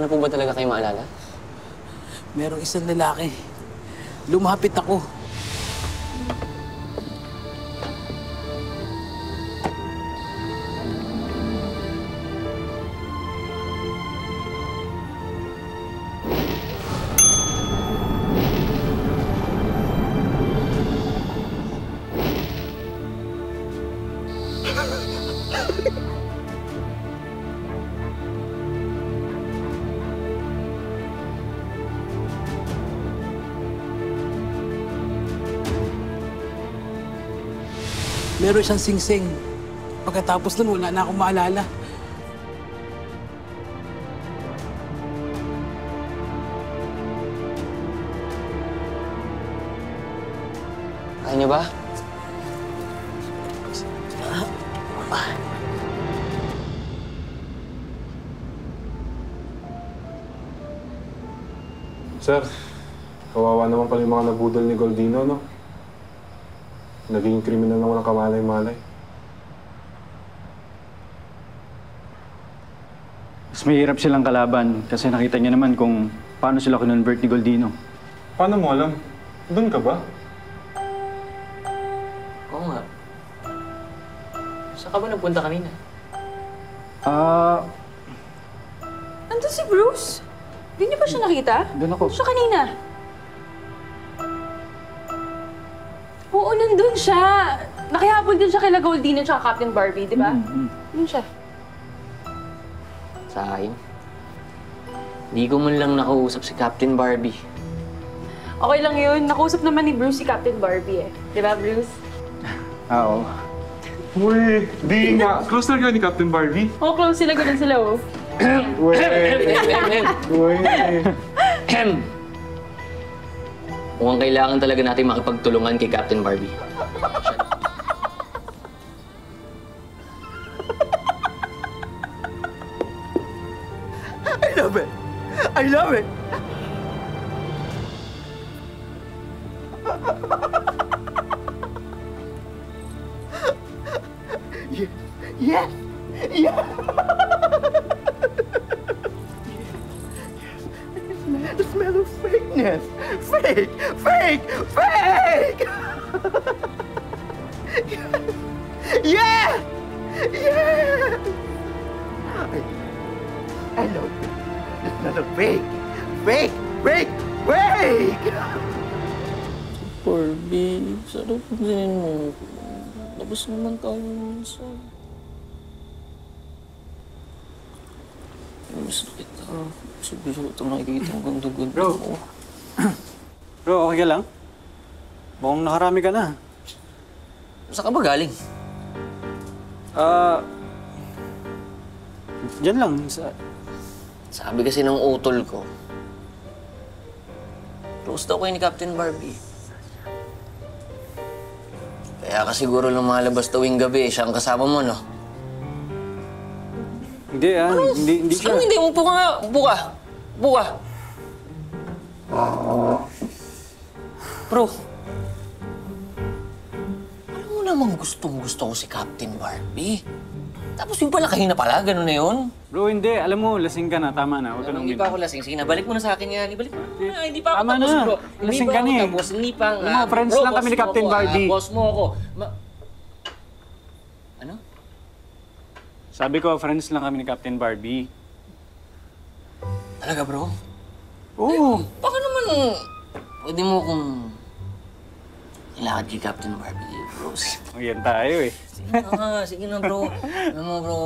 na po ba talaga kayo maalala? Merong isang lalaki. Lumapit ako. Meron siyang singsing. Pagkatapos nun, wala na akong maalala. Kaya niyo ba? Sir, kawawa naman pala yung mga nabudol ni Goldino, no? Naging kriminal na walang kamalay-malay. Mas mahirap silang kalaban kasi nakita niya naman kung paano sila kinonvert ni Goldino. Paano mo alam? Doon ka ba? Oo nga. Saan ka ba nagpunta kanina? Nandun si Bruce? Hindi niyo ba siya nakita? Doon ako. Siya kanina. Oo, nandun siya. Nakihabol din siya kay Goldino at Captain Barbie, di ba? Nandun siya. Sa akin? Hindi ko man lang nakausap si Captain Barbie. Okay lang yun. Nakausap naman ni Bruce si Captain Barbie eh. Di ba, Bruce? Oo. Uy, di nga. Close na kayo ni Captain Barbie? Oo, close sila. Ganun sila, oh. Uy. Uy. Mukhang kailangan talaga natin makipagtulungan kay Captain Barbie. I love it! I love it! Yes! Yes! The smell of fakeness! Fake! Fake! Fake! Yeah! Yeah! I love it. The smell of fake! Fake! Fake! Fake! Barbie, sarap din mo. Labas naman tayo minsan. Miss na kita. Sabi ito nakikita ang ganda-ganda mo. Bro, okay ka lang? Mukhang nakarami ka na. Saan ka ba galing? Diyan lang. Sabi kasi ng utol ko, close daw kayo ni Captain Barbie. Kaya ka siguro lumalabas tuwing gabi, siya ang kasama mo, no? Hindi hindi siya. Anong hindi? Upo ka nga. Upo ka. Upo ka. Bro, alam mo namang gustong-gusto ko si Captain Barbie. Tapos yung pala, kahina pala, gano'n na yun. Bro, hindi. Alam mo, lasing ka na. Tama na. Huwag ka nang Hindi pa ako lasing. Sige na, balik mo na sa akin yan. Ibalik mo na. Hindi pa ako Tama tapos, na. bro. Lasing ka na eh. Tapos, hindi pa nga. Alam mo, friends Bro, lang kami ni boss mo Captain ako, Barbie. Boss mo ako. Ano? Sabi ko, friends lang kami ni Captain Barbie. Talaga, bro? Oo. Baka naman, pwede mo kung ilakad kay Captain Barbie, bro. Yan tayo eh. Sige na, bro. Alam mo, bro.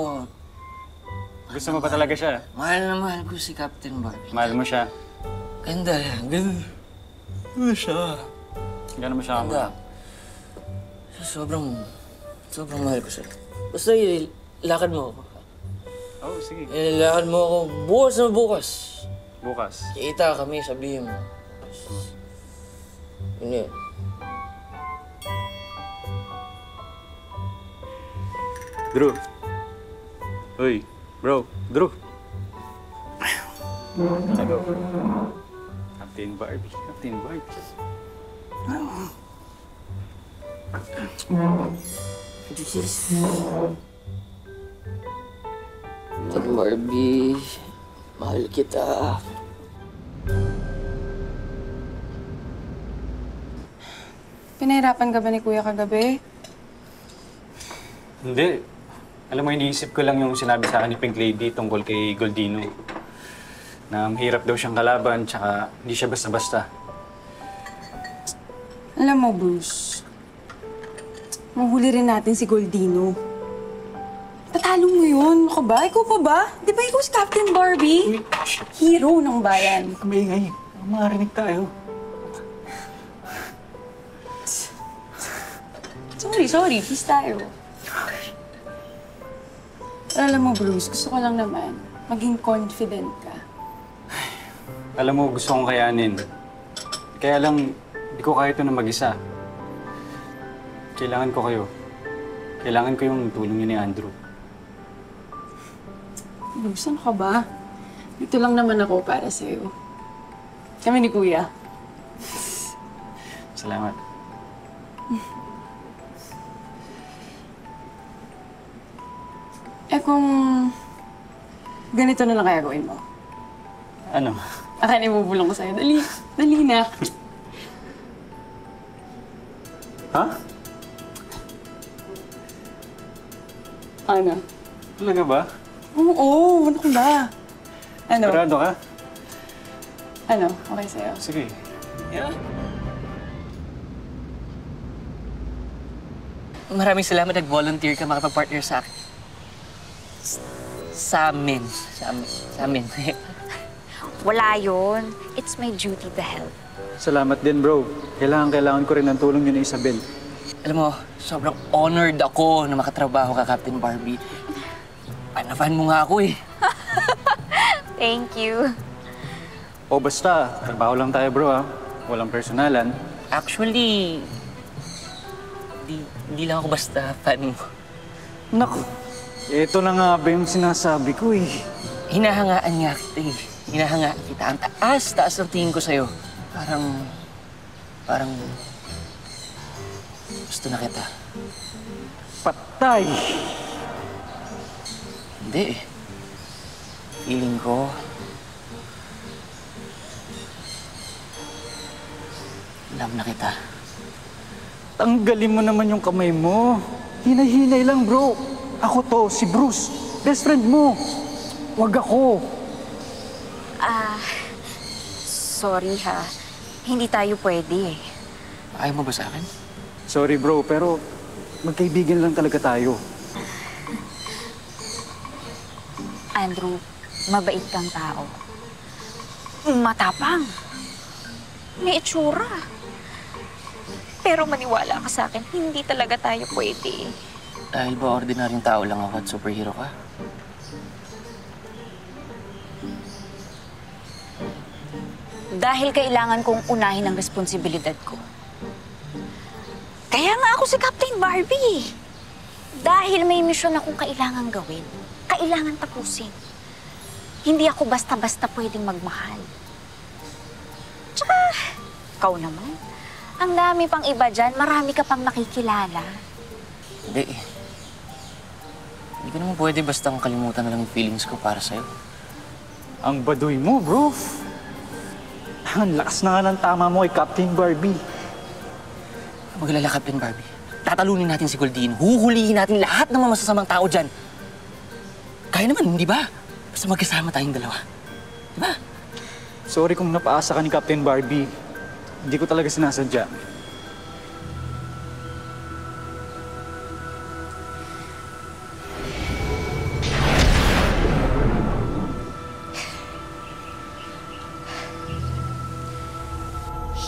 Gusto mo pa talaga siya? Mahal na mahal ko si Captain Barbie. Mahal mo siya? Ganda yan. Ganda. Ganda siya. Gano'n mo siya Ganda. Sobrang mahal ko siya. Basta ilakad mo ako. Oo, sige. Ilakad mo ako bukas na bukas. Bukas. Kita kami, sabihin mo. Yun yun. Drew. Uy, bro. Drew. Captain Barbie. Captain Barbie. Captain Barbie. Mahal kita. Pinahirapan ka ba ni Kuya kagabi? Hindi. Alam mo, iniisip ko lang yung sinabi sa akin ni Pink Lady tungkol kay Goldino. Na mahirap daw siyang kalaban, tsaka hindi siya basta-basta. Alam mo, Bruce, mahuli rin natin si Goldino. Tatalo mo yun. Ako ba? Ikaw pa ba? Di ba ikaw si Captain Barbie? Hero ng bayan. Kumaingay. Makarinig tayo. Sorry. Peace tayo. Alam mo, Bruce, gusto ko lang naman maging confident ka. Alam mo, gusto kong kayanin. Kaya lang, hindi ko kaya ito na mag-isa. Kailangan ko kayo. Kailangan ko yung tulong niyo ni Andrew. Bruce, ano ka ba? Dito lang naman ako para sa'yo. Kami ni Kuya. Salamat. Kung ganito na lang kaya gawin mo. Ano? Akin ibubulong ko sa'yo. Dali na. Ha? Ano? Talaga ba? Oo, ano ka ba? Ano? Sigurado ka? Ano? Okay sa'yo. Sige. Yeah. Maraming salamat nag-volunteer ka makapag-partner sa akin. Sa amin. Wala yun. It's my duty to help. Salamat din, bro. Kailangan ko rin ng tulong niyo ni Isabel. Alam mo, sobrang honored ako na makatrabaho ka, Captain Barbie. Fan mo nga ako eh. Thank you. O basta, trabaho lang tayo, bro, ha? Walang personalan. Actually, hindi lang ako basta fan mo. Naku, ito na nga ba yung sinasabi ko, eh. Hinahangaan nga kita eh. Hinahangaan kita. Ang taas ng tingin ko sa'yo. Parang gusto na kita. Patay! Hindi eh. Feeling ko, love na kita. Tanggalin mo naman yung kamay mo. Hinay-hinay lang, bro. Ako to, si Bruce. Best friend mo. Wag ako. Sorry ha. Hindi tayo pwede eh. Ayaw mo ba sa akin? Sorry, bro, pero magkaibigan lang talaga tayo. Andrew, mabait kang tao. Matapang. May itsura. Pero maniwala ka sa akin, hindi talaga tayo pwede. Dahil ba ordinaryong tao lang ako at superhero ka? Dahil kailangan kong unahin ang responsibilidad ko. Kaya nga ako si Captain Barbie. Dahil may misyon akong kailangan gawin. Kailangan tapusin. Hindi ako basta-basta pwedeng magmahal. Tsaka, ikaw naman. Ang dami pang iba dyan, marami ka pang nakikilala. Hindi eh. Hindi ko naman pwede basta kalimutan na lang yung feelings ko para sa'yo. Ang baduy mo, bro. Ang lakas na nga ng tama mo kay Captain Barbie. Maglala, Captain Barbie. Tatalunin natin si Goldino. Huhulihin natin lahat ng mga masasamang tao dyan. Kaya naman, hindi ba? Basta magkasama tayong dalawa. Di ba? Sorry kung napaasa ka ni Captain Barbie. Hindi ko talaga sinasadya.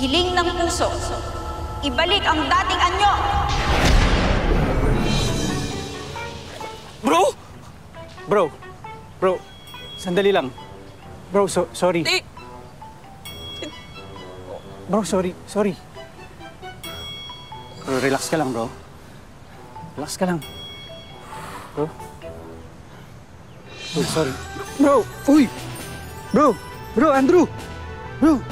Hiling ng puso, ibalik ang dating anyo! Bro! Bro, sandali lang. Bro, sorry. Di! Bro, sorry. Bro, relax ka lang, bro. Relax ka lang. Bro, sorry. Bro, uy! Bro, Andrew! Bro!